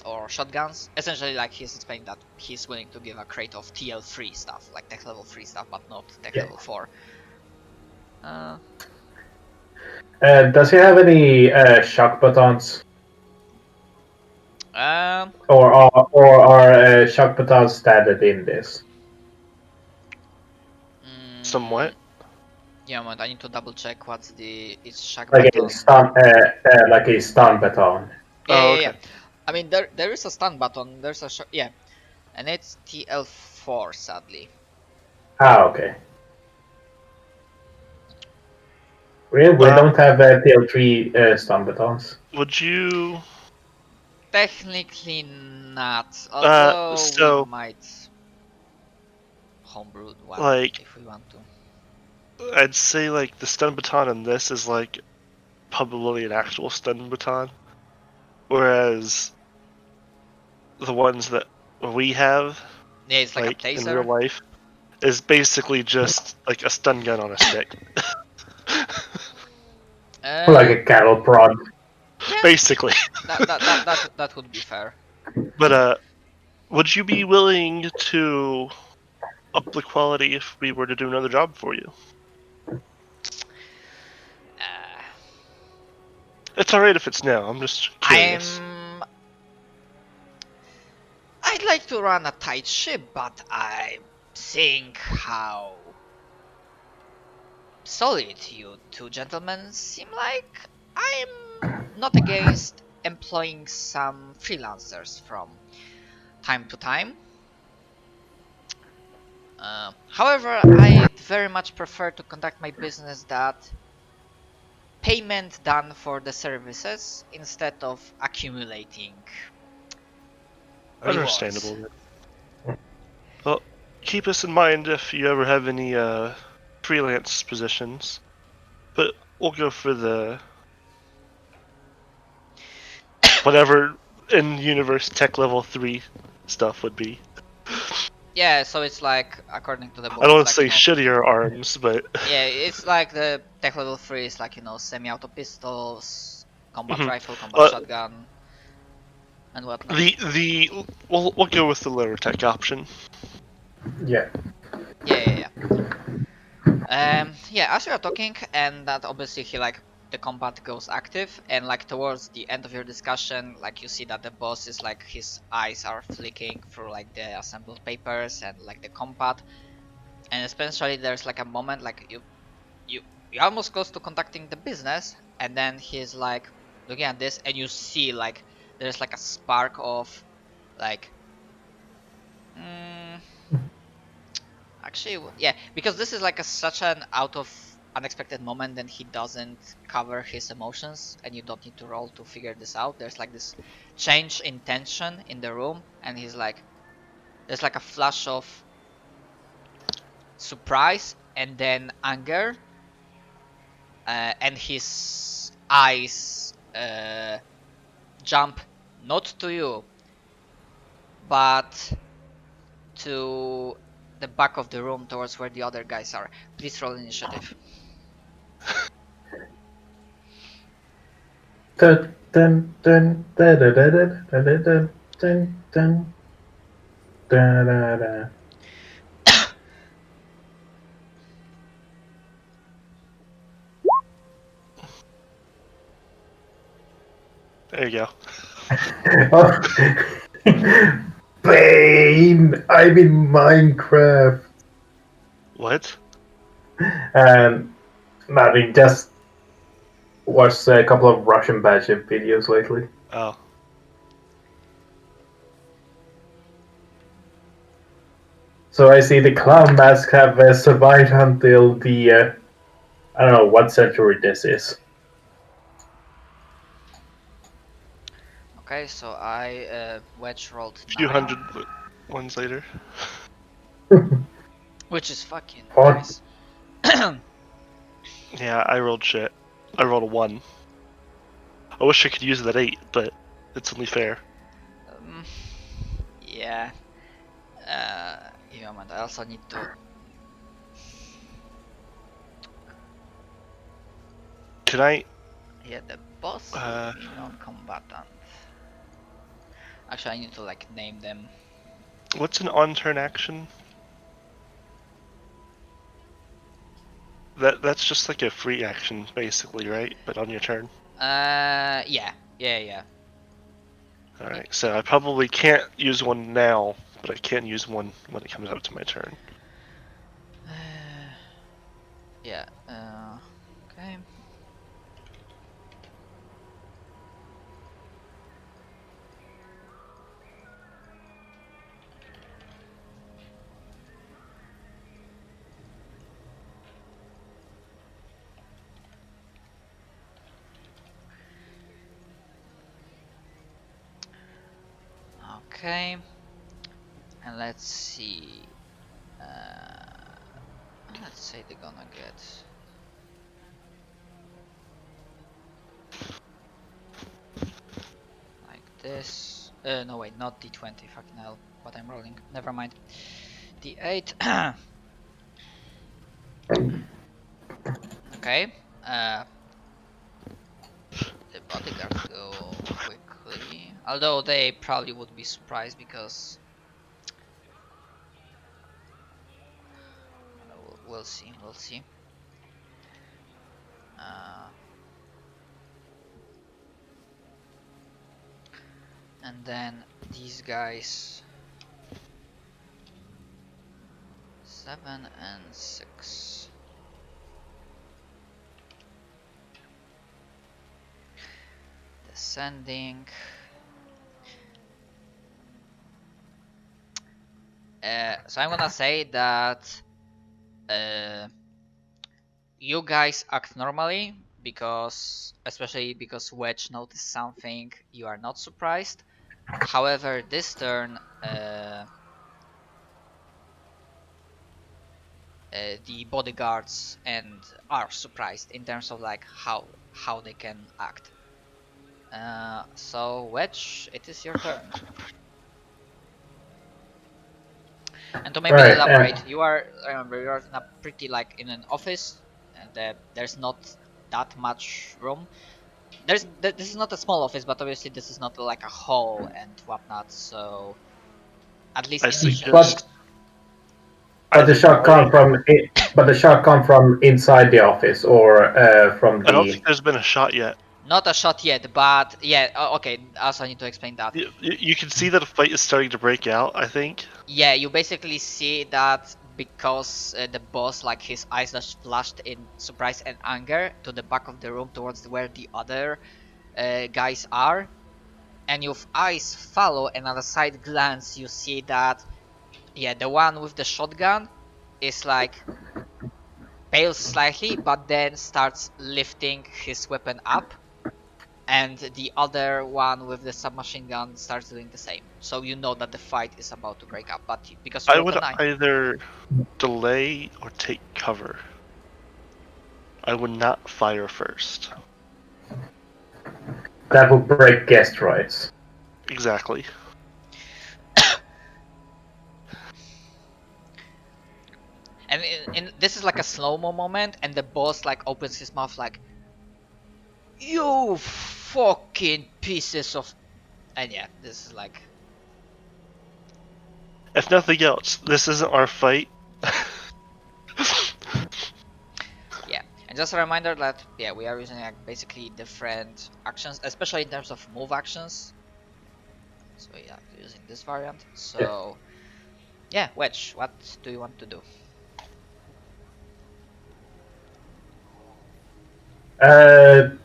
or shotguns. Essentially, like he's explaining that he's willing to give a crate of TL3 stuff, like tech level 3 stuff, but not tech level 4. Does he have any shock buttons? Or are shock buttons standard in this? Somewhat. Yeah, moment. I need to double check what's its shock Like button. like a stun baton. Yeah. I mean, there is a stun button. There's a yeah, and it's TL4 sadly. Okay. We don't have TL3 stun batons. Would you? Technically not. Although we might homebrew one like, if we want to. I'd say like the stun baton in this is like probably an actual stun baton, whereas the ones that we have, yeah, it's like a taser in real life, is basically just like a stun gun on a stick. Like a cattle prod. Yeah, basically. that would be fair. But would you be willing to up the quality if we were to do another job for you? It's alright if it's no. I'm just curious. I'd like to run a tight ship, but I think how solid you two gentlemen seem like. I'm not against employing some freelancers from time to time. However, I very much prefer to conduct my business that payment done for the services instead of accumulating rewards. Understandable. Well, keep us in mind if you ever have any freelance positions. But we'll go for the whatever in-universe tech level 3 stuff would be. Yeah, so it's like, according to the book, I don't want to like, say shittier arms, but... yeah, it's like the tech level 3 is like, semi-auto pistols, combat rifle, combat shotgun, and whatnot. We'll go with the lower tech option. Yeah. Yeah, as you are talking, and that obviously the combat goes active, and like towards the end of your discussion, like you see that the boss is like his eyes are flicking through like the assembled papers and like the combat, and especially there's like a moment like you almost close to conducting the business, and then he's like looking at this, and you see like there's like a spark of like actually, yeah, because this is like such an out of unexpected moment, then he doesn't cover his emotions, and you don't need to roll to figure this out. There's like this change in tension in the room, and he's like, there's like a flash of surprise and then anger, and his eyes jump not to you, but to the back of the room towards where the other guys are. Please roll initiative. Dun, dun, dun, da, da, da, da, da, da, da, dun, dun, da, da, da. There you go. Bane! I'm in Minecraft. What? I mean, just watched a couple of Russian batship videos lately. Oh. So I see the clown mask have survived until the I don't know what century this is. Okay, so I wedge rolled A few 9, hundred ones later. which is fucking What? nice. Yeah, I rolled shit. I rolled a 1. I wish I could use that 8, but it's only fair. Yeah. Yeah, man, I also need to. Can I? Yeah, the boss, non-combatant. Actually, I need to like name them. What's an on-turn action? That's just like a free action, basically, right? But on your turn. Yeah. All right. So I probably can't use one now, but I can use one when it comes up to my turn. Yeah. Okay. Okay. And let's see. Let's say they're gonna get. Like this. No wait, not D20. Fucking hell. What I'm rolling. Never mind. D8. Okay. The bodyguards go quickly. Although they probably would be surprised because we'll see. We'll see. And then these guys 7 and 6. Descending. So I'm gonna say that you guys act normally because, especially because Wedge noticed something, you are not surprised. However, this turn, the bodyguards and are surprised in terms of like how they can act. So Wedge, it is your turn. And to maybe Right, elaborate, you are, remember, you are in a pretty like in an office, and there's not that much room. This is not a small office, but obviously this is not like a hall and whatnot. So at least I initially, but suggest but the either shot come going. from but the shot come from inside the office or from I don't the. think there's been a shot yet. not a shot yet, but yeah. Okay, also I need to explain that. You can see that a fight is starting to break out, I think. Yeah, you basically see that because the boss, like his eyes just flashed in surprise and anger to the back of the room towards where the other guys are, and your eyes follow, and at a side glance you see that yeah, the one with the shotgun is like pales slightly, but then starts lifting his weapon up, and the other one with the submachine gun starts doing the same. So you know that the fight is about to break up, but because you I rolled would a 9. either delay or take cover. I would not fire first. That would break guest rights. Exactly. And this is like a slow-mo moment, and the boss like opens his mouth like, "You fucking pieces of," and yeah, this is like, If nothing else, this isn't our fight. yeah. And just a reminder that yeah, we are using like basically different actions, especially in terms of move actions. So yeah, using this variant. So yeah, Wedge, what do you want to do? I'm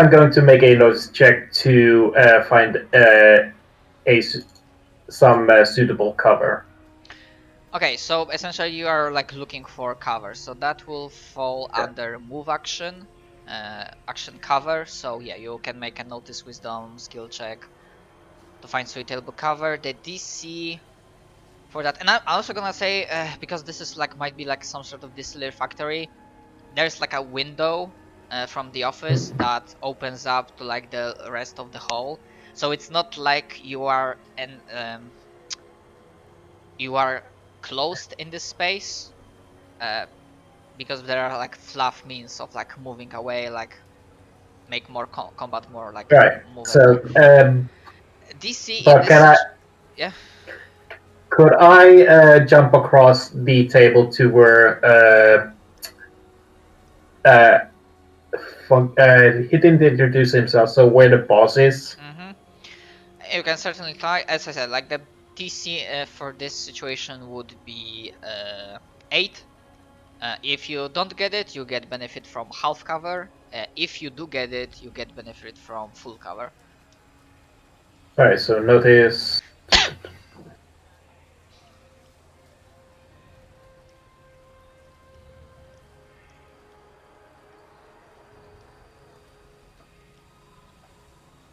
going to make a notice check to find some suitable cover. Okay, so essentially you are like looking for cover, so that will fall Yeah. under move action, action cover. So yeah, you can make a notice wisdom skill check to find suitable cover. The DC for that, and I'm also gonna say because this is like might be like some sort of distillery factory, there's like a window from the office that opens up to like the rest of the hall. So it's not like you are closed in this space, uh, because there are like fluff means of like moving away, like make more combat more like Right. movable. So, DC in but this can I? yeah. Could I jump across the table to where he didn't introduce himself, so where the boss is? You can certainly try. As I said, like the DC for this situation would be 8. If you don't get it, you get benefit from half cover. If you do get it, you get benefit from full cover. Alright, so notice.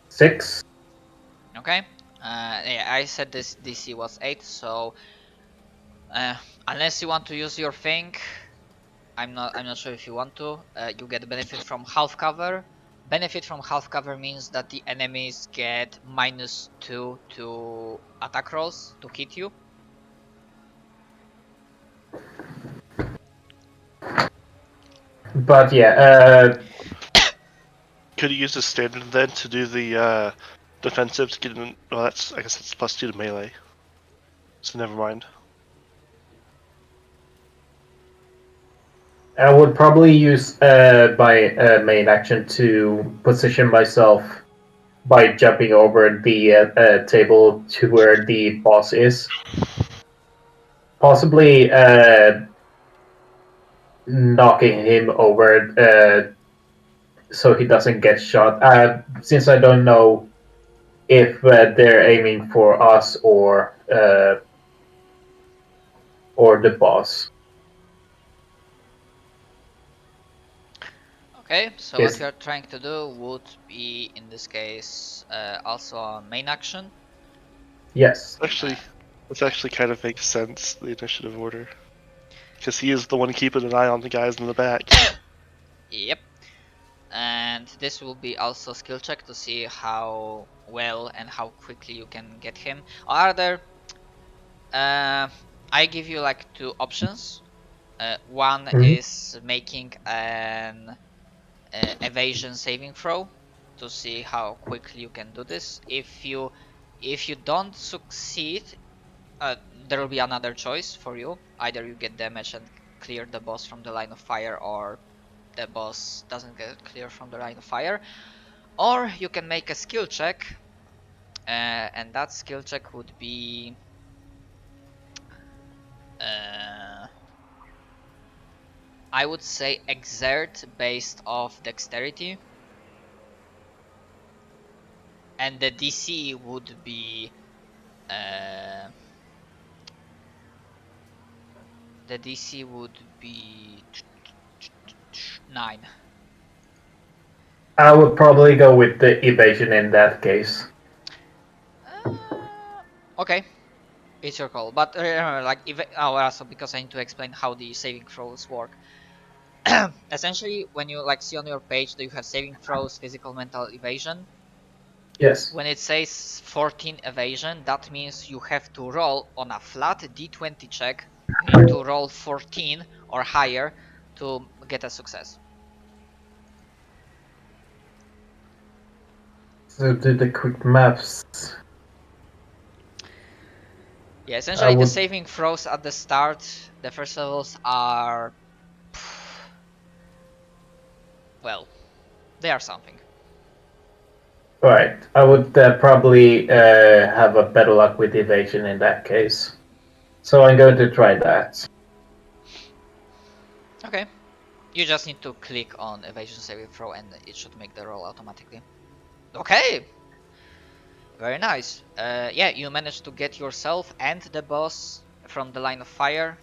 Six. Okay. Yeah, I said this DC was 8, so unless you want to use your thing, I'm not sure if you want to. You get benefit from half cover. Benefit from half cover means that the enemies get -2 to attack rolls to hit you. But yeah, Could you use the standard then to do the defensive to get in? Well, I guess that's +2 to melee. So never mind. I would probably use my main action to position myself by jumping over the table to where the boss is. Possibly knocking him over so he doesn't get shot. Since I don't know if they're aiming for us or the boss. Okay, so Yes. what you are trying to do would be, in this case, also a main action. Yes. Actually, this actually kind of makes sense, the initiative order. Because he is the one keeping an eye on the guys in the back. Yep. And this will be also skill check to see how well and how quickly you can get him. Are there... I give you like 2 options. One is making an evasion saving throw to see how quickly you can do this. If you don't succeed, there will be another choice for you. Either you get damage and clear the boss from the line of fire, or the boss doesn't get clear from the line of fire. Or you can make a skill check, and that skill check would be I would say exert based off dexterity, and the DC would be the DC would be 9. I would probably go with the evasion in that case. Okay, it's your call. But like, also because I need to explain how the saving throws work. Essentially, when you like see on your page that you have saving throws, physical, mental, evasion. Yes. When it says 14 evasion, that means you have to roll on a flat d20 check. You need to roll 14 or higher to get a success. So do the quick maps. Yeah, essentially the saving throws at the start, the first levels are... well, they are something. Right. I would probably have a better luck with evasion in that case. So I'm going to try that. Okay. You just need to click on evasion saving throw and it should make the roll automatically. Okay! Very nice. Yeah, you managed to get yourself and the boss from the line of fire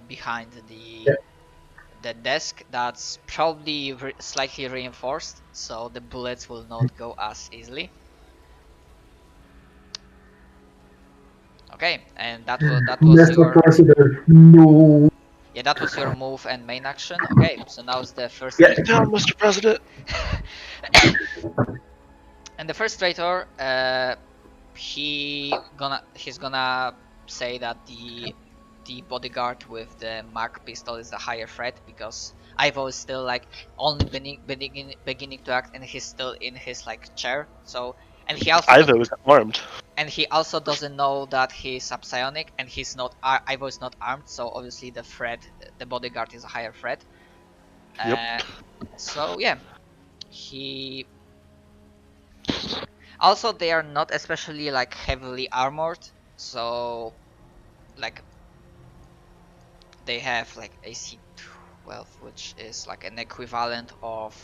behind the desk that's probably slightly reinforced, so the bullets will not go as easily. Okay, and that was Mr. your... President, no. Yeah, that was your move and main action. Okay, so now it's the first... Get down, Mr. President! And the first traitor, he's gonna say that the bodyguard with the mag pistol is a higher threat, because Ivo is still like only beginning to act, and he's still in his like chair. So and he also Ivo is armed. and he also doesn't know that he's subpsionic, and he's not Ivo is not armed. So obviously the bodyguard is a higher threat. Yep. So yeah, he also they are not especially like heavily armored. So like they have like AC 12, which is like an equivalent of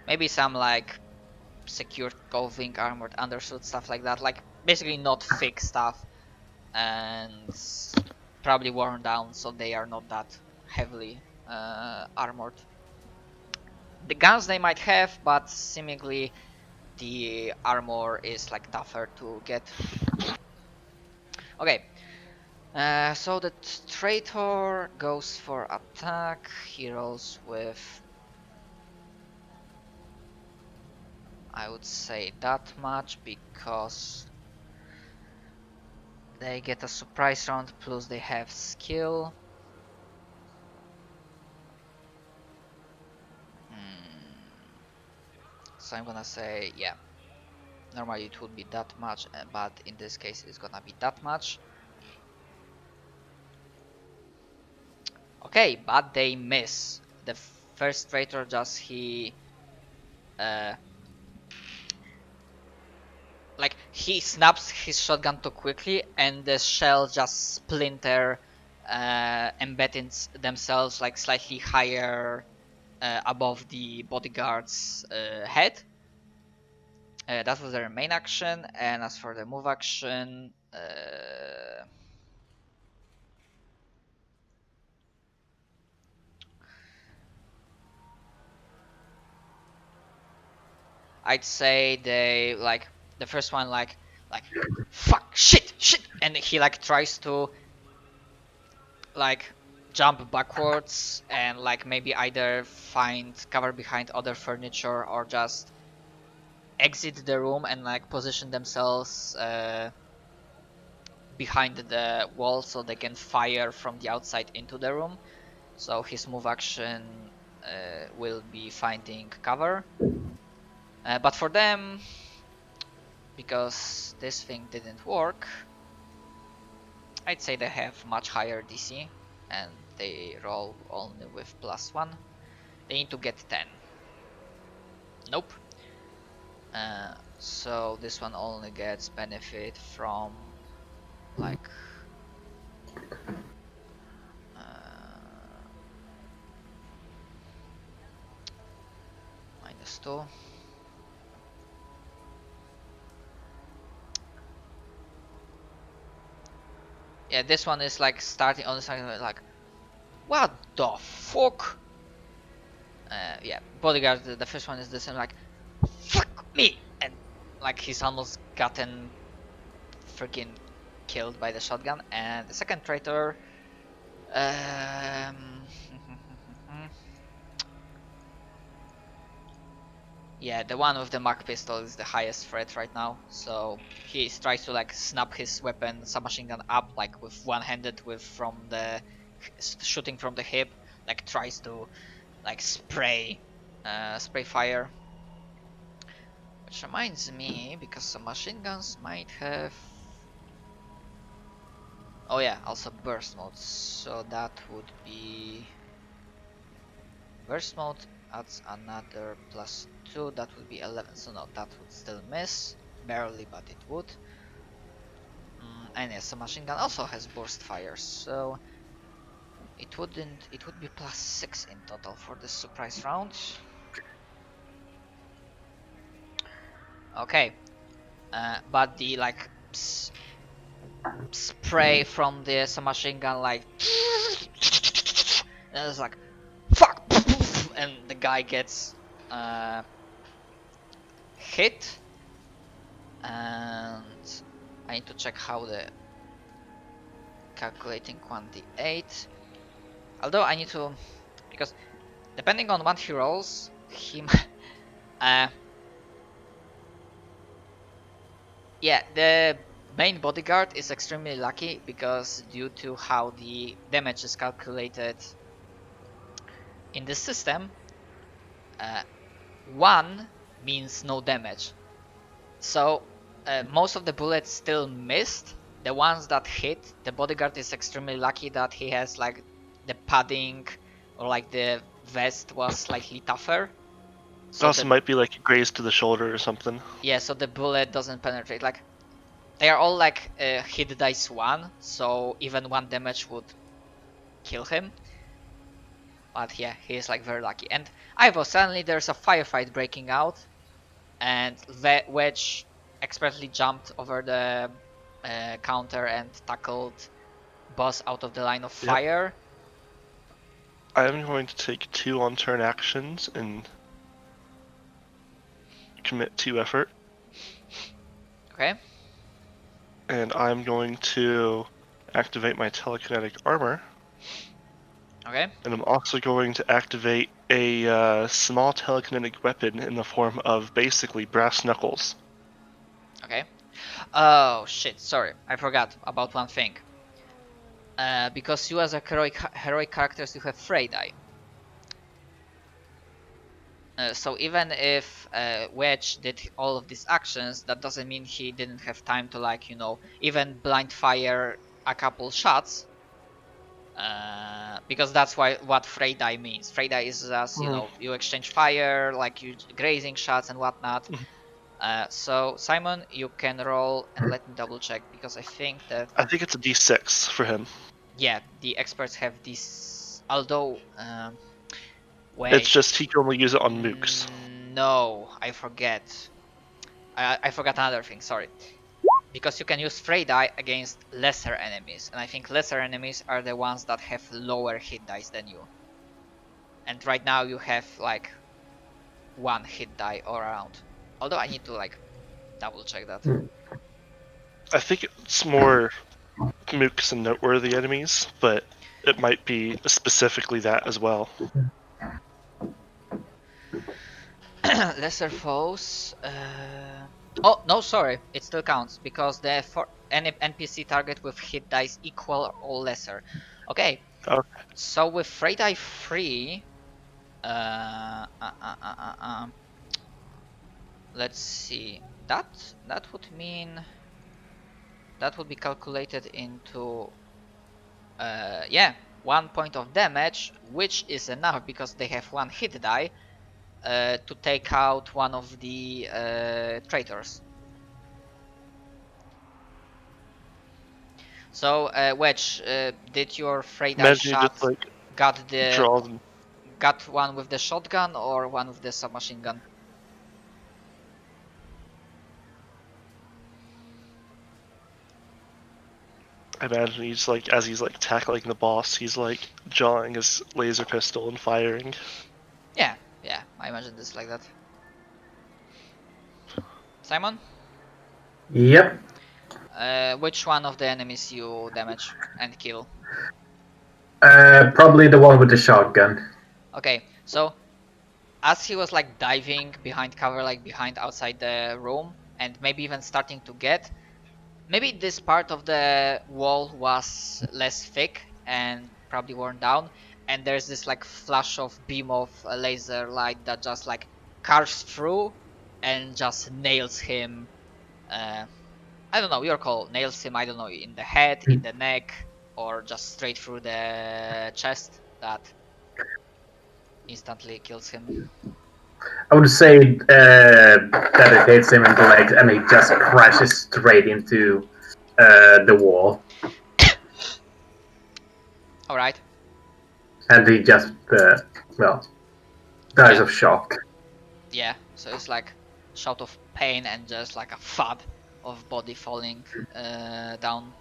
maybe some like secured clothing, armored undersuit, stuff like that. Like basically not thick stuff, and probably worn down, so they are not that heavily armored. The guns they might have, but seemingly the armor is like tougher to get. Okay, so the traitor goes for attack. He rolls with, I would say, that much because they get a surprise round plus they have skill. So I'm gonna say, yeah, normally it would be that much, but in this case it's gonna be that much. Okay, but they miss. The first traitor just like he snaps his shotgun too quickly, and the shell just splinter, embedding themselves like slightly higher above the bodyguard's head. That was their main action, and as for the move action, I'd say they like the first one like fuck shit, and he like tries to like jump backwards and like maybe either find cover behind other furniture or just exit the room and like position themselves behind the wall so they can fire from the outside into the room. So his move action will be finding cover. But for them, because this thing didn't work, I'd say they have much higher DC and they roll only with +1. They need to get 10. Nope. So this one only gets benefit from like -2. Yeah, this one is like starting on the side like, what the fuck? Yeah, bodyguard. The first one is the same like, fuck me, and like he's almost gotten freaking killed by the shotgun. And the second traitor, yeah, the one with the Mach pistol is the highest threat right now. So he tries to like snap his weapon, submachine gun up like with one-handed, with from the shooting from the hip, like tries to like spray fire. Which reminds me, because some machine guns might have, oh yeah, also burst mode. So that would be burst mode adds another +2. That would be 11. So no, that would still miss barely, but it would. And yes, a machine gun also has burst fire, so it wouldn't. It would be +6 in total for this surprise round. Okay, but the like spray from the submachine gun like, and it's like fuck, and the guy gets hit, and I need to check how the calculating 1d8. Although I need to, because depending on what he rolls, he yeah, the main bodyguard is extremely lucky because due to how the damage is calculated in this system, 1 means no damage. So most of the bullets still missed. The ones that hit, the bodyguard is extremely lucky that he has like the padding or like the vest was slightly tougher. So Also, might be like a graze to the shoulder or something. yeah, so the bullet doesn't penetrate. Like they are all like hit dice 1, so even 1 damage would kill him. But yeah, he is like very lucky. And Ivo, suddenly there's a firefight breaking out, and Wedge expertly jumped over the counter and tackled boss out of the line of fire. I'm going to take 2 on turn actions and commit 2 effort. Okay. And I'm going to activate my telekinetic armor. Okay. And I'm also going to activate a small telekinetic weapon in the form of basically brass knuckles. Okay. Oh shit, sorry. I forgot about one thing. Because you as a heroic characters, you have Frey die. So even if Wedge did all of these actions, that doesn't mean he didn't have time to, like, you know, even blind fire a couple shots. Because that's what Frey die means. Frey die is just, you know, you exchange fire, like you grazing shots and whatnot. So Simon, you can roll, and let me double check because I think that I think it's a d6 for him. yeah, the experts have this. Although, wait. It's just he can only use it on mooks. No, I forget. I forgot another thing. Sorry. Because you can use Frey die against lesser enemies, and I think lesser enemies are the ones that have lower hit dice than you. And right now you have like 1 hit die all around. Although I need to like double check that. I think it's more mooks and noteworthy enemies, but it might be specifically that as well. Lesser foes. Oh no, sorry, it still counts because the for any NPC target with hit dice equal or lesser. Okay. Okay. So with Frey die 3, let's see. That would mean that would be calculated into 1 point of damage, which is enough because they have 1 hit die. To take out one of the traitors. So Wedge, did your Frey die shot Just, like, got one with the shotgun or one with the submachine gun? I imagine he's like, as he's like tackling the boss, he's like jawing his laser pistol and firing. Yeah, I imagine this like that. Simon? Yep. Which one of the enemies you damage and kill? Probably the one with the shotgun. Okay, so as he was like diving behind cover, like behind outside the room, and maybe even starting to get, maybe this part of the wall was less thick and probably worn down, and there's this like flash of beam of laser light that just like carves through and just nails him. I don't know, your call. Nails him, I don't know, in the head, in the neck, or just straight through the chest. That instantly kills him. I would say that it hits him in the legs and he just crashes straight into the wall. Alright. And he just, dies of shock. Yeah, so it's like a shout of pain and just like a thud of body falling down.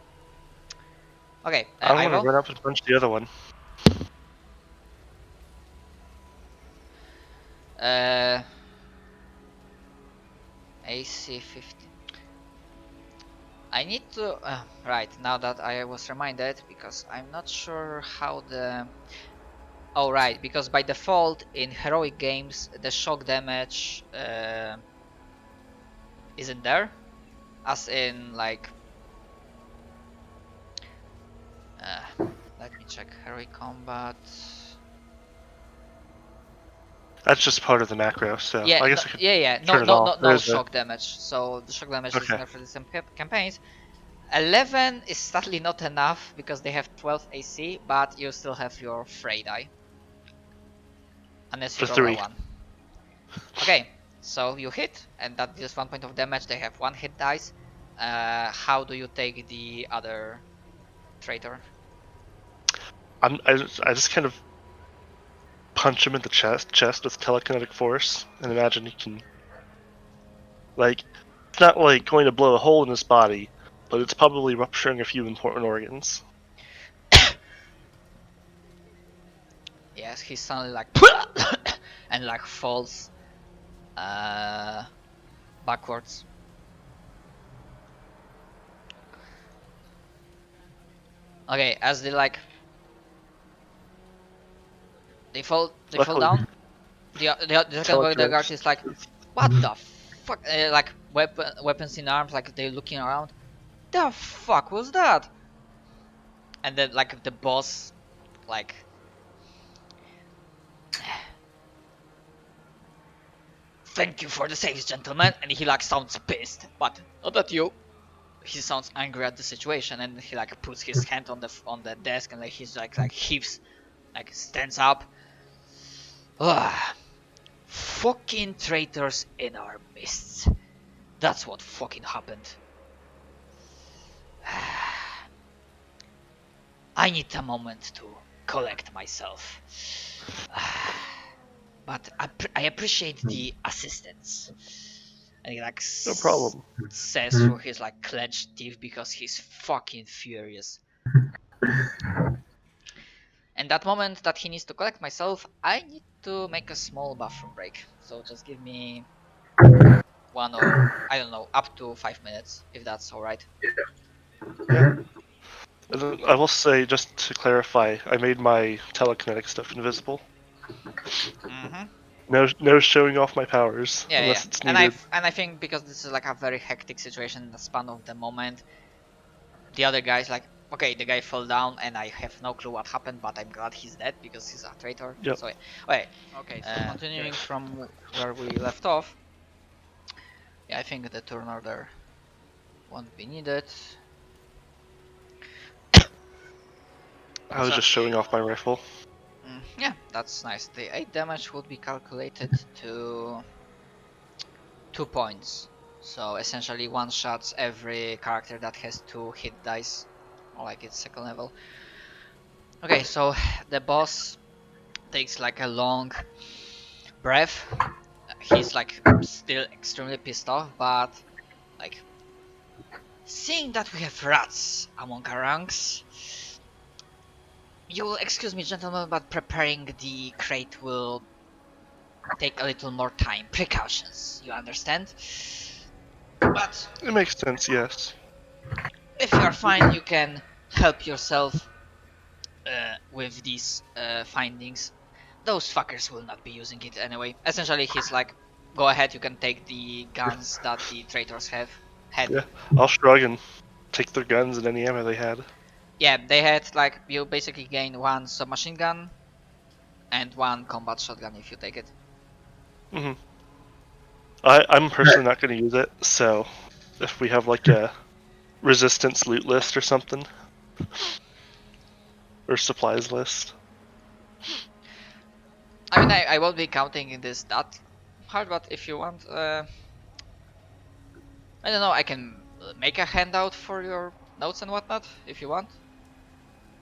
Okay, I'm gonna run up and punch the other one. AC 50. I need to right, now that I was reminded, because I'm not sure how the oh right, because by default in heroic games the shock damage isn't there, as in like Let me check. Heroic combat. That's just part of the macro, so Yeah, I guess no, I could yeah. turn it off. No There's shock damage. So the shock damage is Okay. enough for these campaigns. 11 is sadly not enough because they have 12 AC, but you still have your Fray die. Unless you For roll a 3. 1. Okay, so you hit, and that deals 1 point of damage. They have 1 hit dice. How do you take the other traitor? I just kind of punch him in the chest with telekinetic force, and imagine he can, like, it's not like going to blow a hole in his body, but it's probably rupturing a few important organs. Yes, he's suddenly like and like falls backwards. Okay, as they like they fall Luckily, down. The second the guard is like, what the fuck? Like weapons in arms, like they're looking around. The fuck was that? And then like the boss, like, thank you for the saves, gentlemen. And he like sounds pissed, but not at you. He sounds angry at the situation, and he like puts his hand on the desk, and like he's like heaves, like stands up. Ugh. Fucking traitors in our midst. That's what fucking happened. I need a moment to collect myself. But I appreciate the assistance. And he like no problem. says through his like clenched teeth because he's fucking furious. And that moment that he needs to collect myself, I need to make a small bathroom break. So just give me 1 or I don't know, up to 5 minutes, if that's alright. Yeah. And then I will say, just to clarify, I made my telekinetic stuff invisible. Mm-hmm. No showing off my powers unless it's needed. And I think because this is like a very hectic situation in the span of the moment, the other guy's like, okay, the guy fell down and I have no clue what happened, but I'm glad he's dead because he's a traitor. Yep. So okay, so continuing from where we left off. Yeah, I think the turn order won't be needed. I was just showing off my rifle. Yeah, that's nice. The 8 damage would be calculated to 2 points. So essentially one shots every character that has 2 hit dice, or like it's second level. Okay, so the boss takes like a long breath. He's like still extremely pissed off, but like seeing that we have rats among our ranks, you will excuse me, gentlemen, but preparing the crate will take a little more time. Precautions, you understand? But It makes sense, yes. if you are fine, you can help yourself with these findings. Those fuckers will not be using it anyway. Essentially, he's like, go ahead, you can take the guns that the traitors have had. Yeah, I'll shrug and take their guns and any ammo they had. Yeah, they had like, you basically gain 1 submachine gun and 1 combat shotgun if you take it. Mm-hmm. I'm personally not going to use it, so if we have like a resistance loot list or something, or supplies list. I mean, I won't be counting this that hard, but if you want, I don't know, I can make a handout for your notes and whatnot if you want.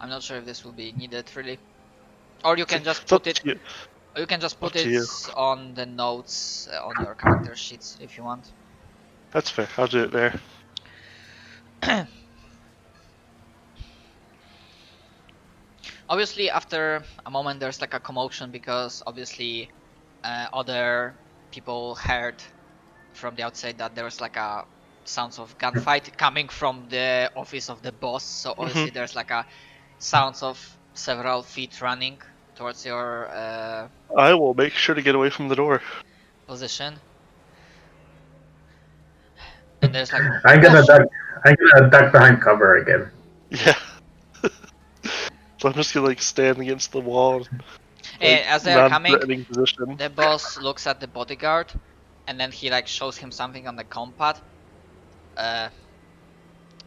I'm not sure if this will be needed really, or you can just put it. You can just put it on the notes on your character sheets if you want. That's fair. I'll do it there. Obviously, after a moment, there's like a commotion because obviously other people heard from the outside that there was like a sounds of gunfight coming from the office of the boss. So obviously there's like a sounds of several feet running towards your I will make sure to get away from the door. Position. And there's like I'm gonna duck behind cover again. Yeah. So I'm just gonna like stand against the wall, As they are coming, non-threatening position. the boss looks at the bodyguard, and then he like shows him something on the compat.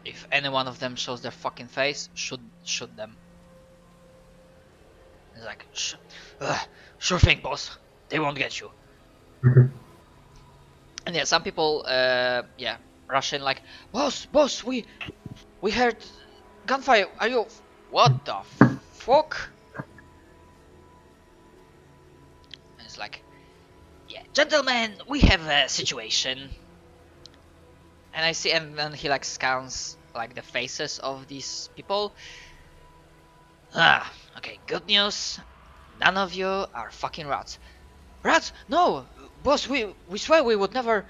If any one of them shows their fucking face, shoot them. He's like, sure thing, boss. They won't get you. And yeah, some people, rush in like, boss, we heard gunfire. Are you? What the fuck? And it's like, yeah, gentlemen, we have a situation. And I see, and then he like scans like the faces of these people. Okay, good news. None of you are fucking rats. Rats? No, boss. We swear we would never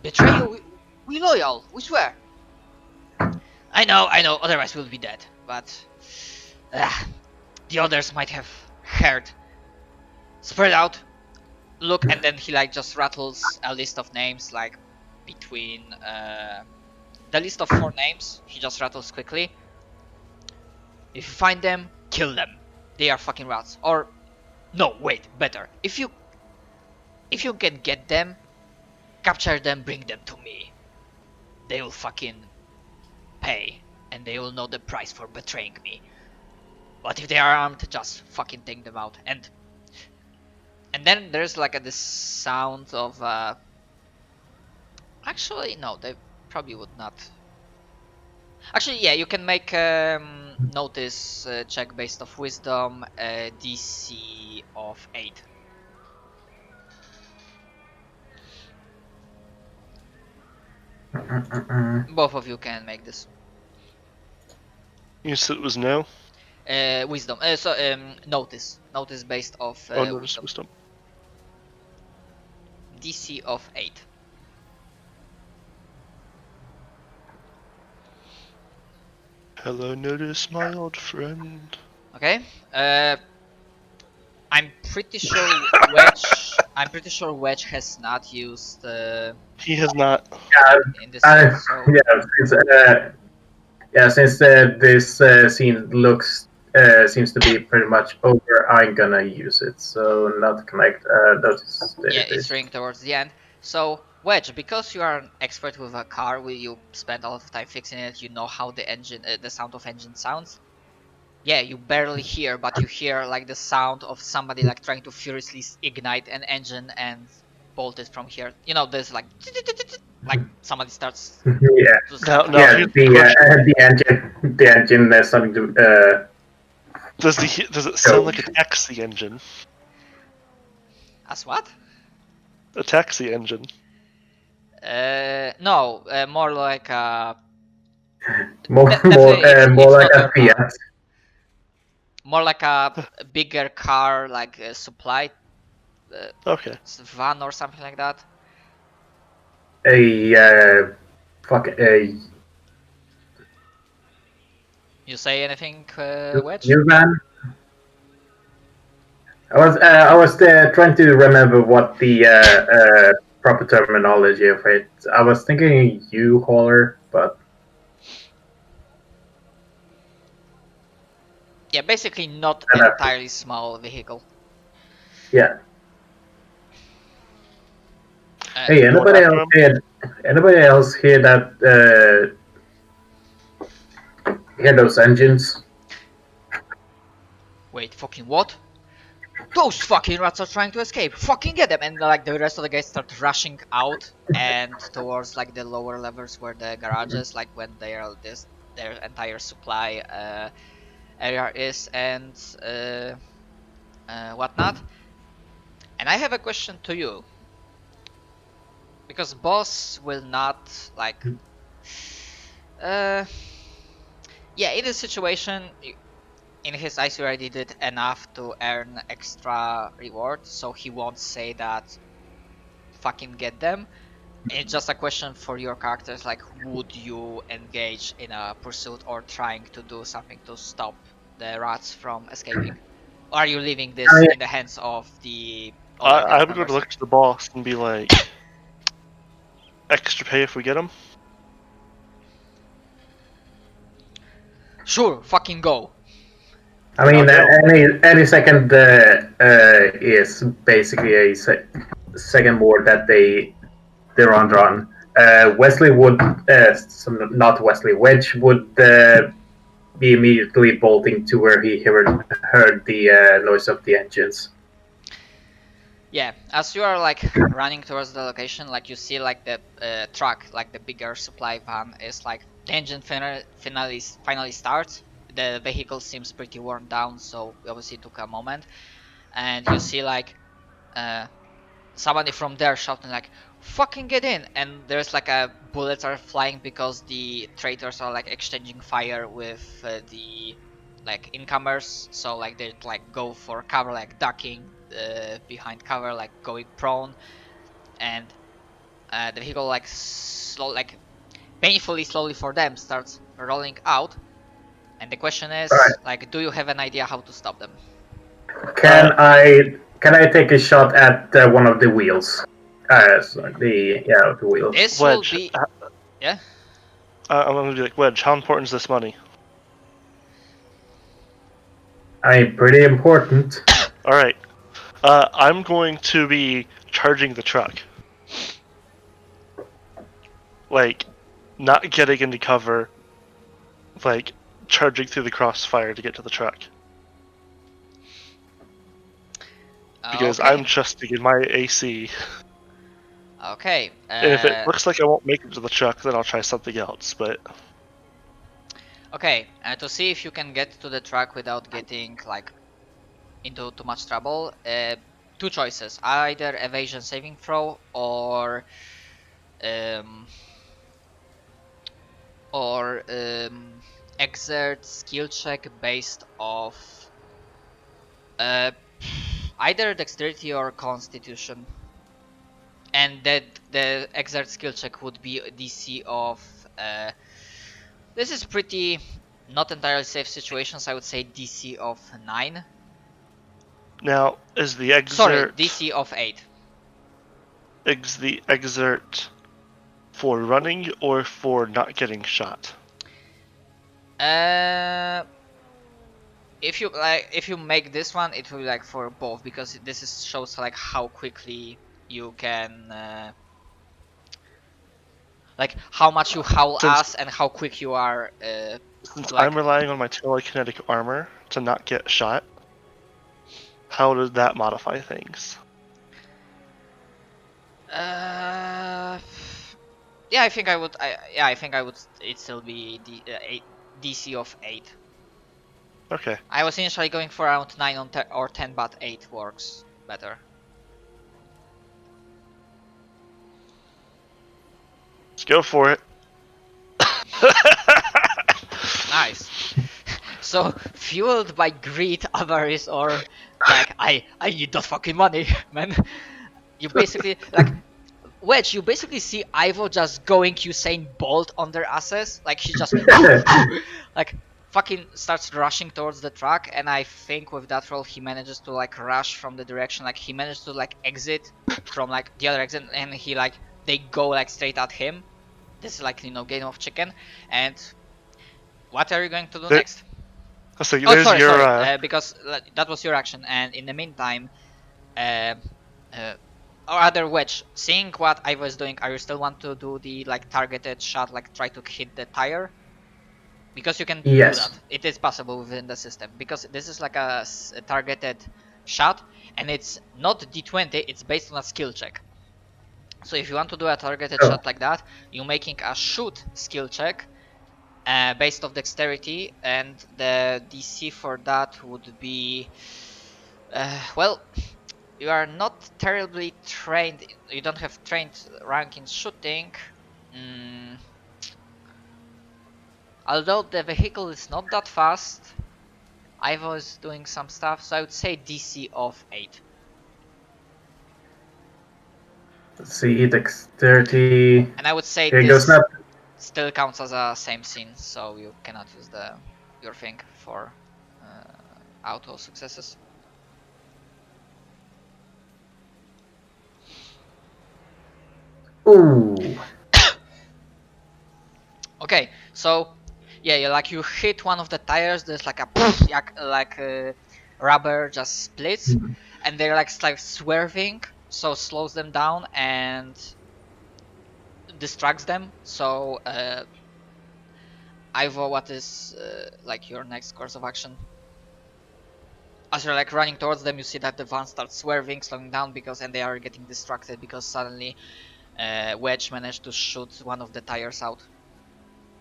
betray you. We loyal. We swear. I know. Otherwise we'll be dead. But the others might have heard. Spread out. Look, and then he like just rattles a list of names like between the list of 4 names. He just rattles quickly. If you find them, kill them. They are fucking rats. Or no, wait, better. If you can get them, capture them, bring them to me. They will fucking pay, and they will know the price for betraying me. But if they are armed, just fucking take them out. And then there's like this sound of actually no, they probably would not. Actually, yeah, you can make notice check based off wisdom, DC of 8. Both of you can make this. You said it was no? Wisdom. Notice. Notice based off Notice wisdom. DC of 8. Hello, notice, my old friend. Okay. I'm pretty sure Wedge. I'm pretty sure Wedge has not used He has not. in this scene, so Since this scene seems to be pretty much over, I'm gonna use it. So not connect those. yeah, it's ringing towards the end. So Wedge, because you are an expert with a car, you spend a lot of time fixing it. You know how the engine, the sound of engine sounds. Yeah, you barely hear, but you hear like the sound of somebody like trying to furiously ignite an engine and bolt it from here. You know, there's like somebody starts. Yeah. To No, The engine has something to. Does it sound like a taxi engine? As what? A taxi engine. No, more like a. More Definitely like it's a not your car. Fiat. More like a bigger car, like a supply Okay. van or something like that. A You say anything, Wedge? new van. I was trying to remember what the proper terminology of it. I was thinking U-hauler, but Yeah, basically not an entirely small vehicle. yeah. Hey, anybody else hear that? Hear those engines? Wait, fucking what? Those fucking rats are trying to escape. Fucking get them! And like the rest of the guys start rushing out and towards like the lower levels where the garage is, like when their entire supply area is and whatnot. And I have a question to you, because boss will not like yeah, in this situation in his eyes you already did enough to earn extra reward, so he won't say that fucking get them. It's just a question for your characters, like would you engage in a pursuit or trying to do something to stop the rats from escaping? Or are you leaving this in the hands of the other I would members? go to look to the boss and be like, extra pay if we get him. Sure, fucking go. I mean, No. any second is basically a second more that they're on run. Wesley would, not Wesley, Wedge would be immediately bolting to where he heard the noise of the engines. Yeah, as you are like running towards the location, like you see like the truck, like the bigger supply van is like the engine finally starts. The vehicle seems pretty worn down, so obviously it took a moment. And you see like somebody from there shouting like fucking get in, and there's like a bullets are flying because the traitors are like exchanging fire with the like incomers, so like they like go for cover, like ducking behind cover, like going prone. And the vehicle like slow, like painfully slowly for them, starts rolling out. And the question is, All right. like, do you have an idea how to stop them? Can I take a shot at one of the wheels? The wheels. This will Wedge. be, yeah. I'm gonna be like, Wedge, how important is this money? I mean, pretty important. Alright. I'm going to be charging the truck. Like, not getting into cover. Like, charging through the crossfire to get to the truck. Because Okay. I'm trusting in my AC. Okay. And if it looks like I won't make it to the truck, then I'll try something else, but... Okay, to see if you can get to the truck without getting like into too much trouble, two choices: either evasion saving throw um, exert skill check based off either dexterity or constitution. And that the exert skill check would be a DC of this is pretty not entirely safe situations. I would say DC of 9. Now, is the exert... Sorry, DC of 8. Is the exert for running or for not getting shot? If you make this one, it will be like for both, because this is shows like how quickly you can like how much you howl ass and how quick you are. Since like, I'm relying on my telekinetic armor to not get shot, how does that modify things? yeah, I think I would. It still be DC of 8. Okay. I was initially going for around 9 or 10, but 8 works better. Let's go for it. Nice. So fueled by greed, avarice, or like I need that fucking money, man. You basically like Wedge. You basically see Ivo just going Usain Bolt on their asses. Like he just like fucking starts rushing towards the truck, and I think with that roll he manages to like rush from the direction, like he managed to like exit from like the other exit, and he like they go like straight at him. This is like, you know, game of chicken. And what are you going to do next? So Oh, sorry. Because that was your action. And in the meantime, or other Wedge, seeing what I was doing, are you still want to do the like targeted shot, like try to hit the tire? Because you can do that. It is possible within the system. Because this is like a targeted shot, and it's not D20. It's based on a skill check. So if you want to do a targeted shot like that, you're making a shoot skill check based off dexterity, and the DC for that would be well, you are not terribly trained. You don't have trained rank in shooting. Although the vehicle is not that fast, I was doing some stuff, so I would say DC of 8. Let's see, dexterity. And I would say Here this goes not. still counts as a same scene, so you cannot use your thing for auto successes. Ooh. Okay, so Yeah, you hit one of the tires. There's like a rubber just splits, and they're like swerving, so slows them down and distracts them. So Ivo, what is like your next course of action? As you're like running towards them, you see that the van starts swerving, slowing down and they are getting distracted because suddenly Wedge managed to shoot one of the tires out.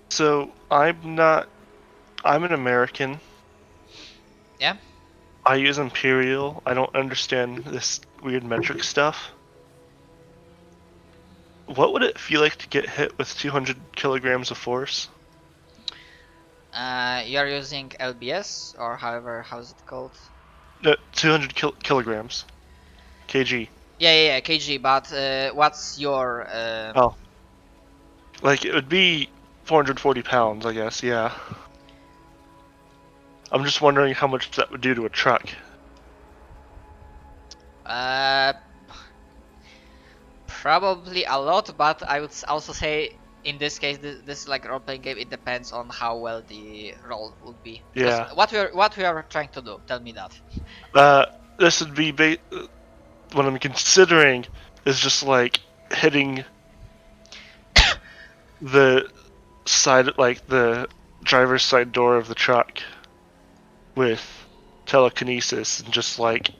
So I'm an American. Yeah. I use Imperial. I don't understand this weird metric stuff. What would it feel like to get hit with 200 kilograms of force? You're using LBS or how's it called? 200 kilograms. kg. Yeah, kg. But what's your? Oh. Like, it would be 440 pounds, I guess, yeah. I'm just wondering how much that would do to a truck. Probably a lot, but I would also say in this case, this is like a role-playing game. It depends on how well the role would be. Yeah. What we are trying to do? Tell me that. This would be what I'm considering is just like hitting the side, like the driver's side door of the truck with telekinesis and just like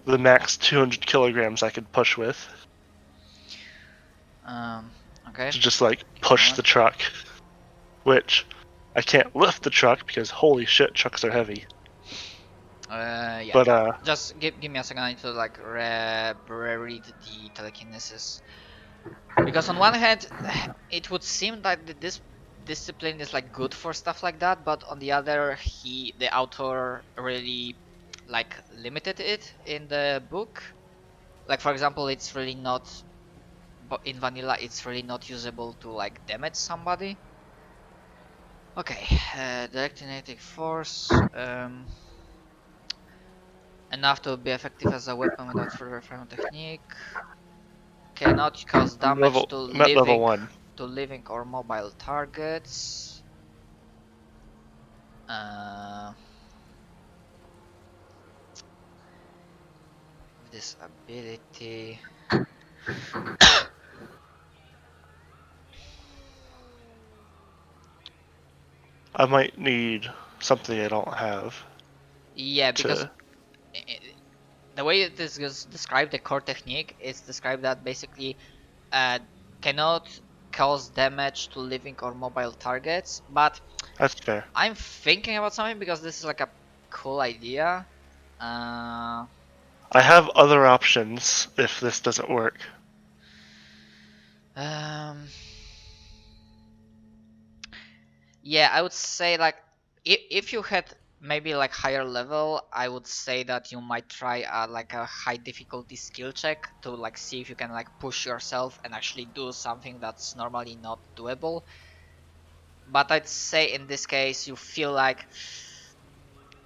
the max 200 kilograms I could push with. Okay. To just like push the truck, which I can't lift the truck because holy shit, trucks are heavy. Yeah. But just give me a second. I need to like read the telekinesis, because on one hand, it would seem that this discipline is like good for stuff like that, but on the other, the author really like limited it in the book. Like for example, it's really not. But in vanilla, it's really not usable to like damage somebody. Okay, direct kinetic force. Enough to be effective as a weapon without further refinement technique. Cannot cause damage to living or mobile targets. This ability. I might need something I don't have. Yeah, because the way it is described, the core technique is described that basically cannot cause damage to living or mobile targets. But that's fair. I'm thinking about something because this is like a cool idea. I have other options if this doesn't work. Yeah, I would say like if you had maybe like higher level, I would say that you might try like a high difficulty skill check to like see if you can like push yourself and actually do something that's normally not doable. But I'd say in this case you feel like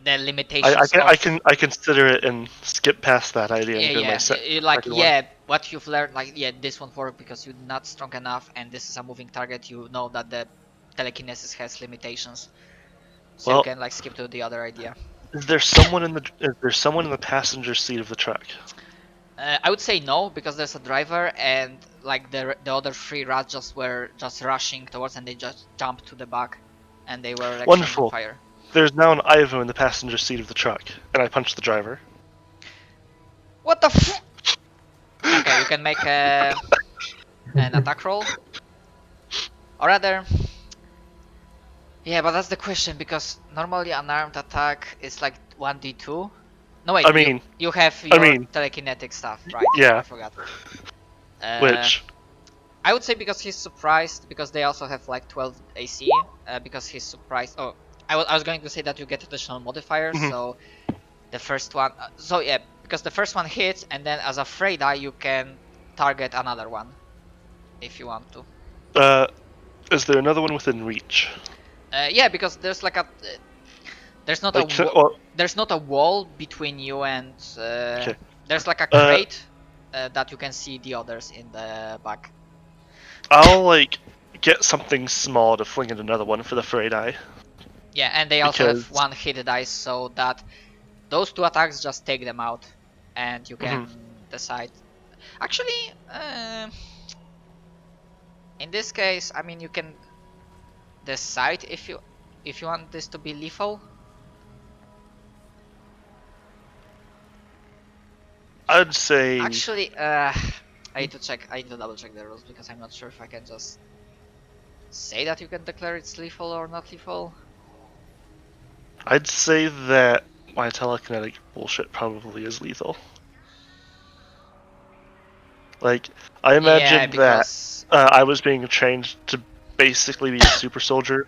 the limitations. I consider it and skip past that idea and do my set. What you've learned, like this won't work because you're not strong enough, and this is a moving target. You know that the telekinesis has limitations, so you can like skip to the other idea. Is there someone in the passenger seat of the truck? I would say no, because there's a driver and like the other three rats were just rushing towards, and they just jumped to the back, and they were like wonderful. Fire. There's now an Ivo in the passenger seat of the truck, and I punched the driver. What the f? Okay, you can make an attack roll, or rather. Yeah, but that's the question, because normally an armed attack is like 1d2. No wait, you have your telekinetic stuff, right? Yeah. I forgot. Which? I would say because he's surprised, because they also have like 12 AC, because he's surprised. Oh, I was going to say that you get additional modifiers, so the first one. So yeah, because the first one hits, and then as a frey die you can target another one, if you want to. Is there another one within reach? Yeah, because there's like there's not there's not a wall between you and there's like a crate that you can see the others in the back. I'll like get something small to fling at another one for the frayed eye. Yeah, and they also have Because- one hit dice, so that those 2 attacks just take them out, and you can decide. Actually, in this case, I mean, you can decide if you want this to be lethal. I'd say Actually, I need to check. I need to double check the rules because I'm not sure if I can just say that you can declare it's lethal or not lethal. I'd say that my telekinetic bullshit probably is lethal. Like, I imagine Yeah, because that I was being trained to basically be a super soldier.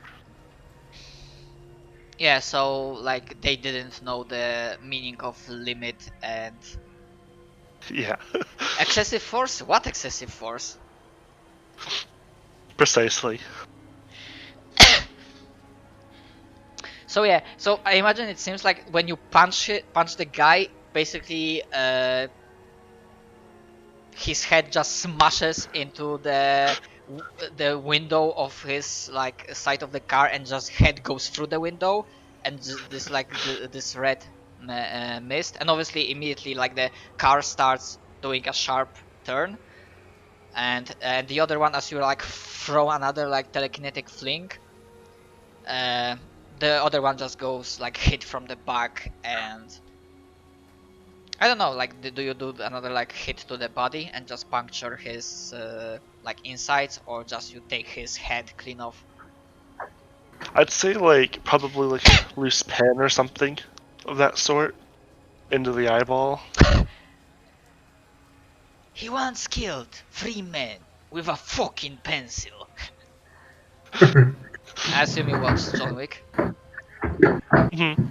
yeah, so like they didn't know the meaning of limit and Yeah, excessive force. What excessive force? precisely. So yeah, so I imagine it seems like when you punch the guy, basically his head just smashes into the window of his like side of the car, and just head goes through the window, and this like this red mist, and obviously immediately like the car starts doing a sharp turn, and the other one, as you like throw another like telekinetic fling, the other one just goes like hit from the back, and I don't know, like do you do another like hit to the body and just puncture his like insides, or just you take his head clean off? I'd say like probably like a loose pen or something of that sort into the eyeball. He once killed 3 men with a fucking pencil. I assume you watched John Wick. Mhm.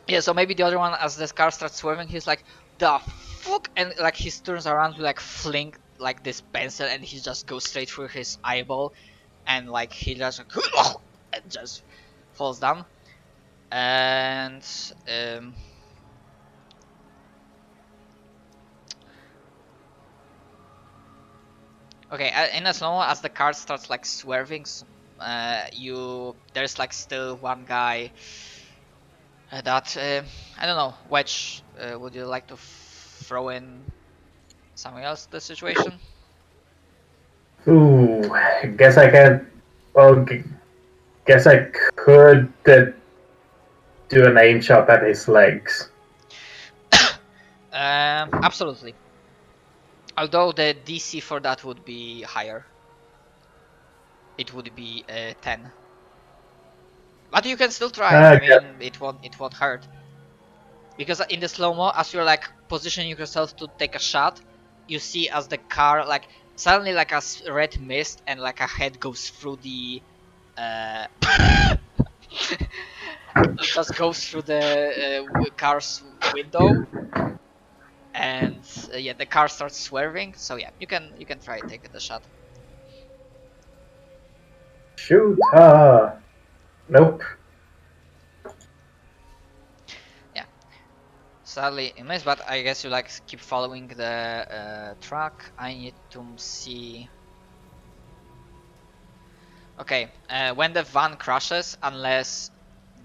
Yeah, so maybe the other one, as the car starts swerving, he's like, the fuck, and like he turns around to like fling like this pencil, and he just goes straight through his eyeball, and like he just and just falls down. And okay, in a slow as the car starts like swerving, there's like still one guy that I don't know. Which would you like to throw in something else to the situation? Ooh, guess I can. Well, guess I could do an aim shot at his legs. Absolutely. Although the DC for that would be higher. It would be 10. But you can still try. I mean, it won't hurt. Because in the slow-mo, as you're like positioning yourself to take a shot, you see as the car like suddenly like a red mist and like a head goes through the just goes through the car's window, and yeah, the car starts swerving. So yeah, you can try taking the shot. Shoot! Nope. Sadly, it missed, but I guess you like keep following the track. I need to see. Okay, when the van crashes, unless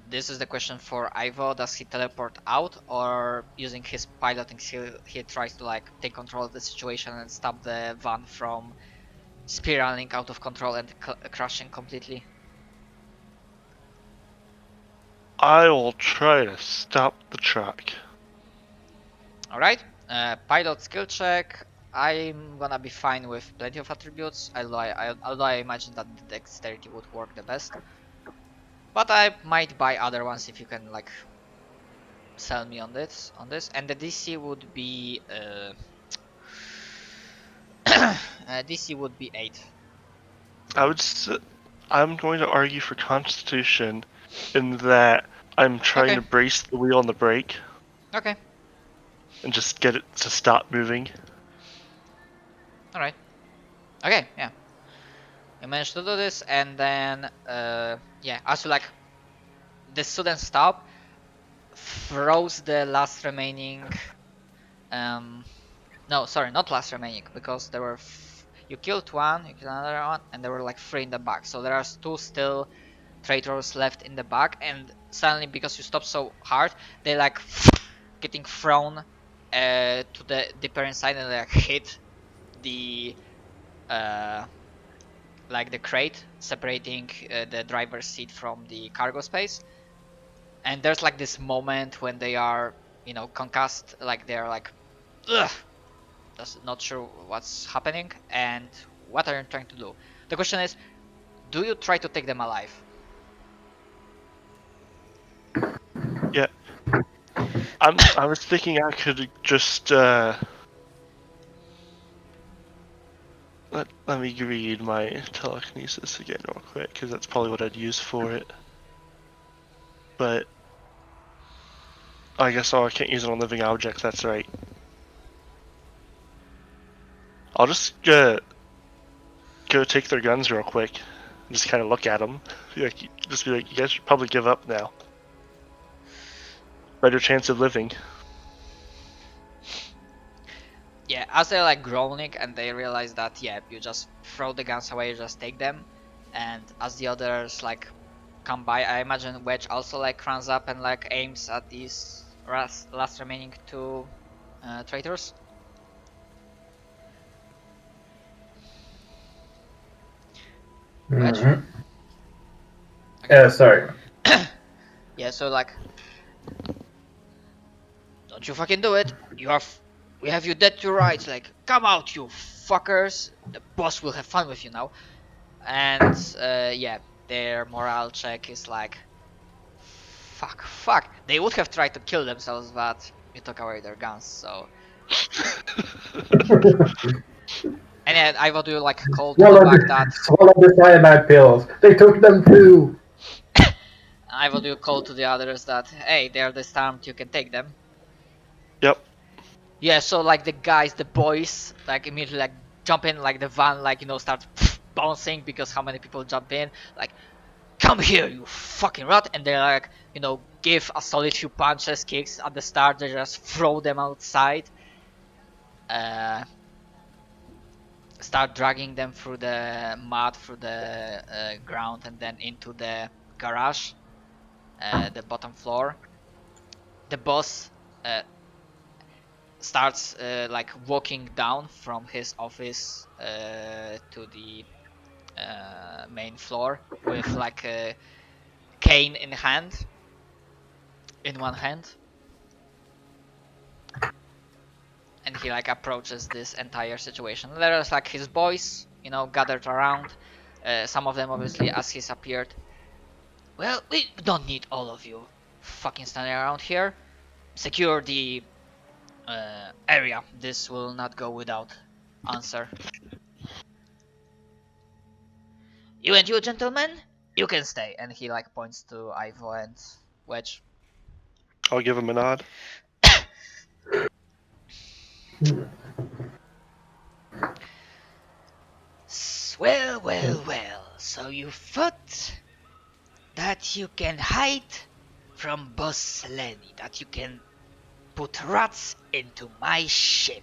this is the question for Ivo, does he teleport out, or using his piloting skill he tries to like take control of the situation and stop the van from spiraling out of control and crashing completely? I will try to stop the truck. Alright, pilot skill check. I'm gonna be fine with plenty of attributes, although I imagine that the dexterity would work the best. But I might buy other ones if you can like sell me on this. And the DC would be DC would be 8. I'm going to argue for Constitution in that I'm trying to brace the wheel on the brake Okay. and just get it to stop moving. Alright. Okay, yeah. You managed to do this, and then yeah, as you like the sudden stop throws the last remaining no, sorry, not last remaining, because there were You killed one, you killed another one, and there were like 3 in the back. So there are 2 still traitors left in the back, and suddenly because you stopped so hard, they like getting thrown to the deeper inside and like hit the like the crate separating the driver's seat from the cargo space. And there's like this moment when they are, you know, concussed, like they're like, ugh, just not sure what's happening. And what are you trying to do? The question is, do you try to take them alive? Yeah. I was thinking I could just let me read my telekinesis again real quick, because that's probably what I'd use for it. But I guess I can't use it on living objects. That's right. I'll just go take their guns real quick. Just kind of look at them. Just be like, you guys should probably give up now. Better chance of living. Yeah, as they're like groaning and they realize that, yeah, you just throw the guns away, you just take them. And as the others like come by, I imagine Wedge also like runs up and like aims at these last remaining 2 traitors. Wedge? Okay. Sorry. Yeah, so like, don't you fucking do it. We have you dead to rights. Like, come out, you fuckers. The boss will have fun with you now. And yeah, their morale check is like, fuck. They would have tried to kill themselves, but you took away their guns. So, and yeah, I would do like call to the back that. Swallow the cyanide pills. They took them too. I will do call to the others that, hey, they're disarmed, you can take them. Yep. Yeah, so like the guys, the boys, like immediately like jump in, like the van, like, you know, start bouncing because how many people jump in, like, come here, you fucking rat, and they like, you know, give a solid few punches, kicks at the start, they just throw them outside, start dragging them through the mud, through the ground, and then into the garage. The bottom floor. The boss starts like walking down from his office to the main floor with like a cane in one hand, and he like approaches this entire situation. There's like his boys, you know, gathered around. Some of them obviously as he's appeared. Well, we don't need all of you fucking standing around here. Secure the area. This will not go without answer. You and you, gentlemen, you can stay. And he like points to Ivo and Wedge. I'll give him a nod. Well. So you thought that you can hide from Boss Lenny, that you can put rats into my ship.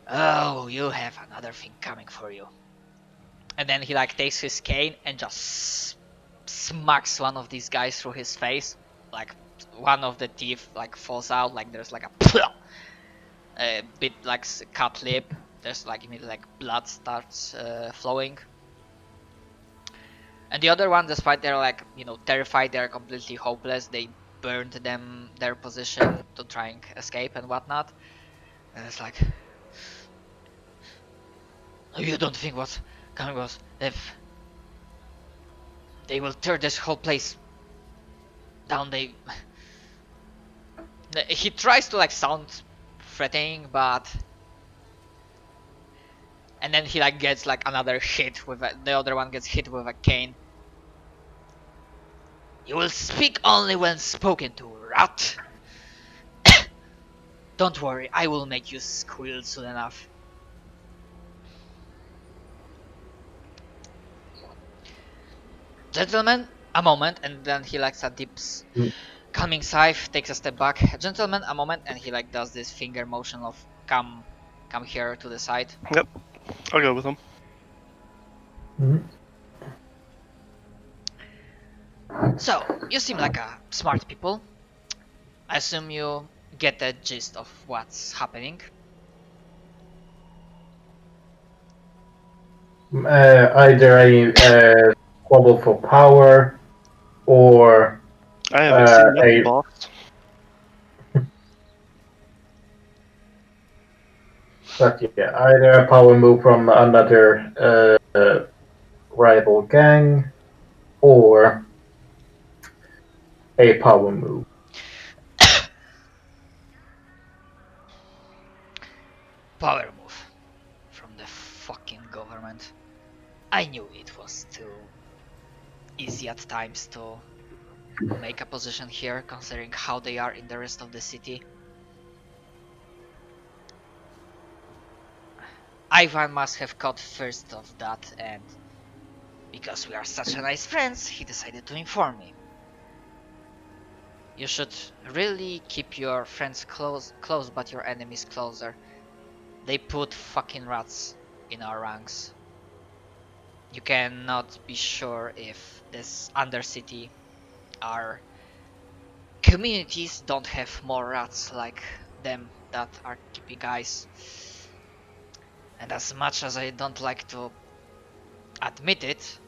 Oh, you have another thing coming for you. And then he like takes his cane and just smacks one of these guys through his face. Like one of the teeth like falls out, like there's like a bit like cut lip. There's like immediately like blood starts flowing. And the other one, despite they're like, you know, terrified, they're completely hopeless. They burned their position to try and escape and whatnot. And it's like, you don't think what's coming was if they will tear this whole place down. He tries to like sound threatening, but and then he like gets like another hit with the other one gets hit with a cane. You will speak only when spoken to, rat. Don't worry, I will make you squeal soon enough. Gentlemen, a moment, and then he likes a deep calming sigh, takes a step back. Gentlemen, a moment, and he like does this finger motion of come here to the side. Yep. I'll go with him. Mhm. So, you seem like a smart people. I assume you get the gist of what's happening. Either a squabble for power or I haven't seen nothing, a boss. but yeah, either a power move from another rival gang or a power move. Power move from the fucking government. I knew it was too easy at times to make a position here, considering how they are in the rest of the city. Ivan must have caught first of that, and because we are such a nice friends, he decided to inform me. You should really keep your friends close, but your enemies closer. They put fucking rats in our ranks. You cannot be sure if this Undercity, our communities, don't have more rats like them that are keeping eyes. And as much as I don't like to admit it,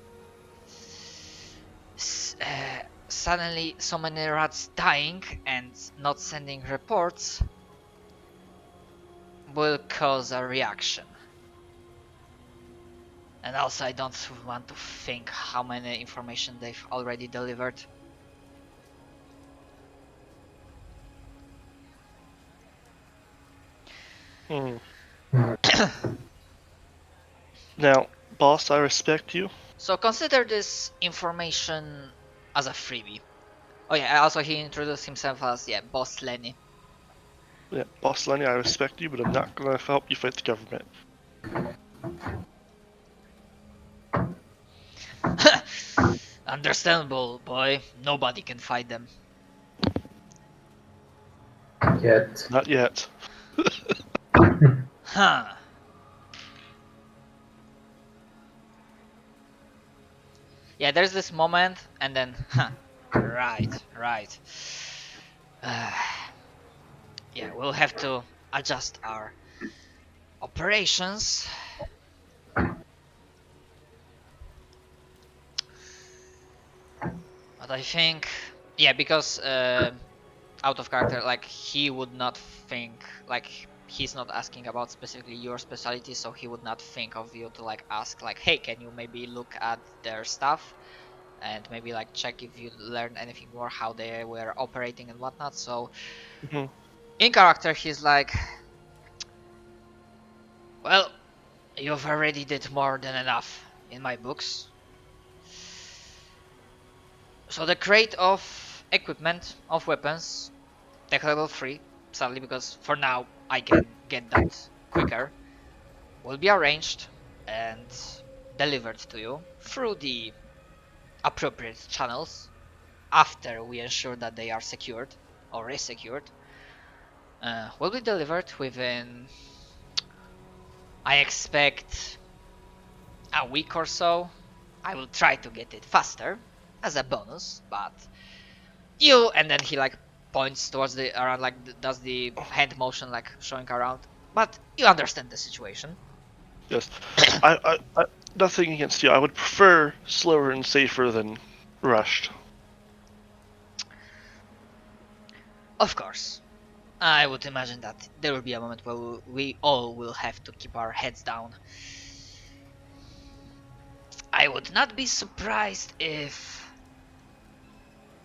suddenly so many rats dying and not sending reports will cause a reaction. And also I don't want to think how many information they've already delivered. Now, boss, I respect you. So consider this information as a freebie. Oh yeah, also he introduced himself as, yeah, Boss Lenny. Yeah, boss Lenny, I respect you, but I'm not gonna help you fight the government. Understandable, boy. Nobody can fight them. Yet. Not yet. Huh. Yeah, there's this moment, and then, huh. Right. Yeah, we'll have to adjust our operations. But I think, yeah, because out of character, like, he would not think, like, he's not asking about specifically your specialty, so he would not think of you to like ask like, hey, can you maybe look at their stuff and maybe like check if you learned anything more, how they were operating and whatnot. So in character he's like, well, you've already did more than enough in my books. So the crate of equipment, of weapons, tech level 3, sadly, because for now I can get that quicker, will be arranged and delivered to you through the appropriate channels after we ensure that they are secured or resecured. Will be delivered within, I expect, a week or so. I will try to get it faster as a bonus, but you, and then he like points towards the around, like does the hand motion like showing around, but you understand the situation. Yes. I nothing against you. I would prefer slower and safer than rushed. Of course, I would imagine that there will be a moment where we all will have to keep our heads down. I would not be surprised if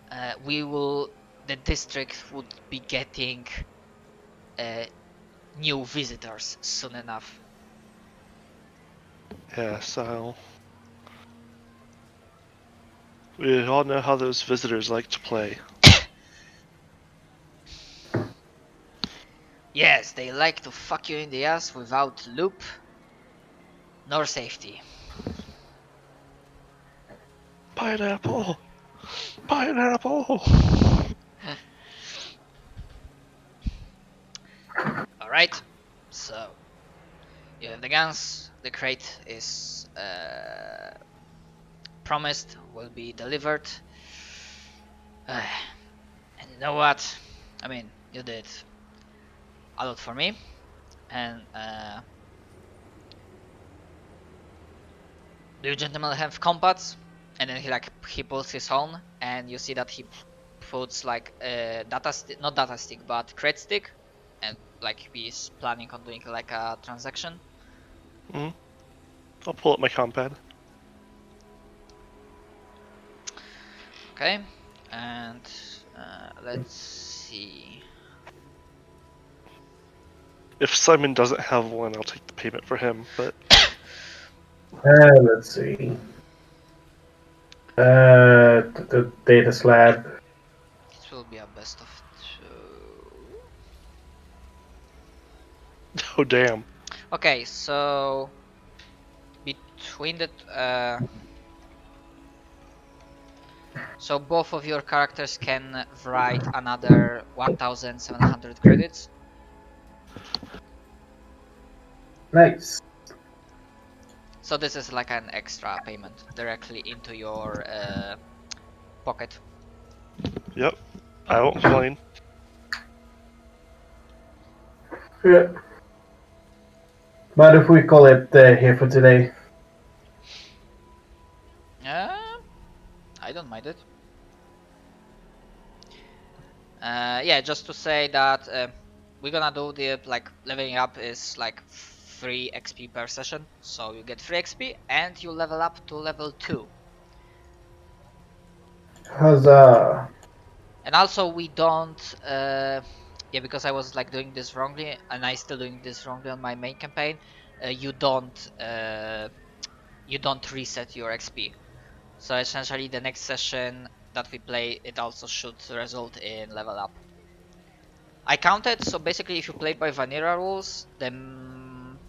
the district would be getting new visitors soon enough. Yeah, so we all know how those visitors like to play. Yes, they like to fuck you in the ass without loop nor safety. Pineapple! Pineapple! Alright, so You have the guns. The crate is promised will be delivered. And you know what? I mean, you did a lot for me, and do you gentlemen have combats? And then he pulls his own, and you see that he puts like a not data stick, but crate stick, and like he's planning on doing like a transaction. I'll pull up my compad. Okay, and let's see. If Simon doesn't have one, I'll take the payment for him, but Let's see. The data slab. It will be a best of 2. oh damn. Okay, so between the so both of your characters can write another 1,700 credits. Nice. So this is like an extra payment directly into your pocket. Yep. I won't complain. Yeah. But if we call it here for today. I don't mind it. Yeah, just to say that we're gonna do the like leveling up is like 3 XP per session, so you get 3 XP and you level up to level 2. Huzzah! And also we don't yeah, because I was like doing this wrongly, and I still doing this wrongly on my main campaign. You don't reset your XP. So essentially the next session that we play, it also should result in level up. I counted, so basically if you play by vanilla rules, then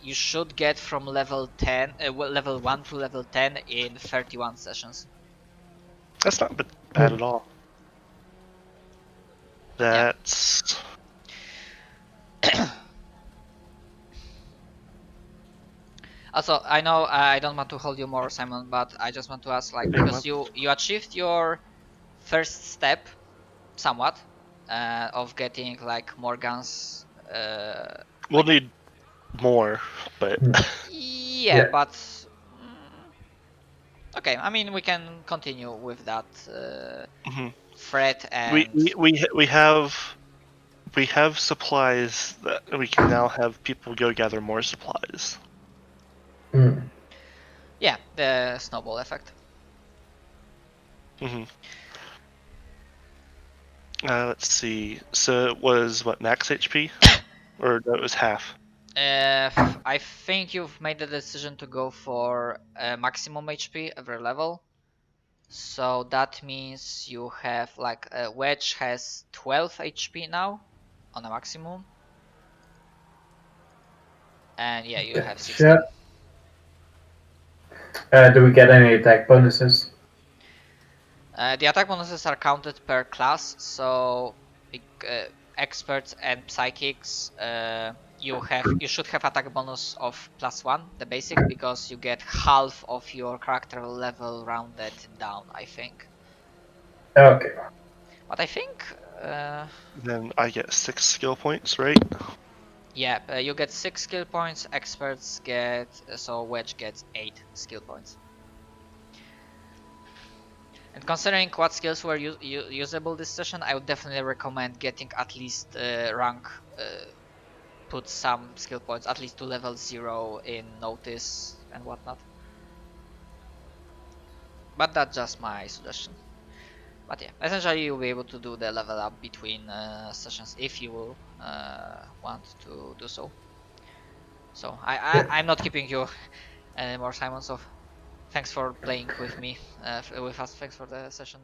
you should get from level 10, level 1 to level 10 in 31 sessions. That's not bad at all. That's... Also, I know I don't want to hold you more, Simon, but I just want to ask, like, because you achieved your first step, somewhat, of getting like more guns. We'll need more, but... yeah, but... okay, I mean, we can continue with that threat and... We have supplies that we can now have people go gather more supplies. Yeah, the snowball effect. Let's see. So it was what, max HP? Or no, it was half? I think you've made the decision to go for maximum HP every level. So that means you have like Wedge has 12 HP now on a maximum. And yeah, you have 16. Do we get any attack bonuses? The attack bonuses are counted per class, so experts and psychics, you should have attack bonus of +1, the basic, because you get half of your character level rounded down, I think. Okay. But I think... then I get 6 skill points, right? yeah, you get 6 skill points, experts get... so Wedge gets 8 skill points. And considering what skills were usable this session, I would definitely recommend getting at least rank... put some skill points, at least to level 0 in notice and whatnot. But that's just my suggestion. But yeah, essentially you'll be able to do the level up between sessions if you will want to do so. So I'm not keeping you anymore, Simon, so thanks for playing with me, with us, thanks for the session.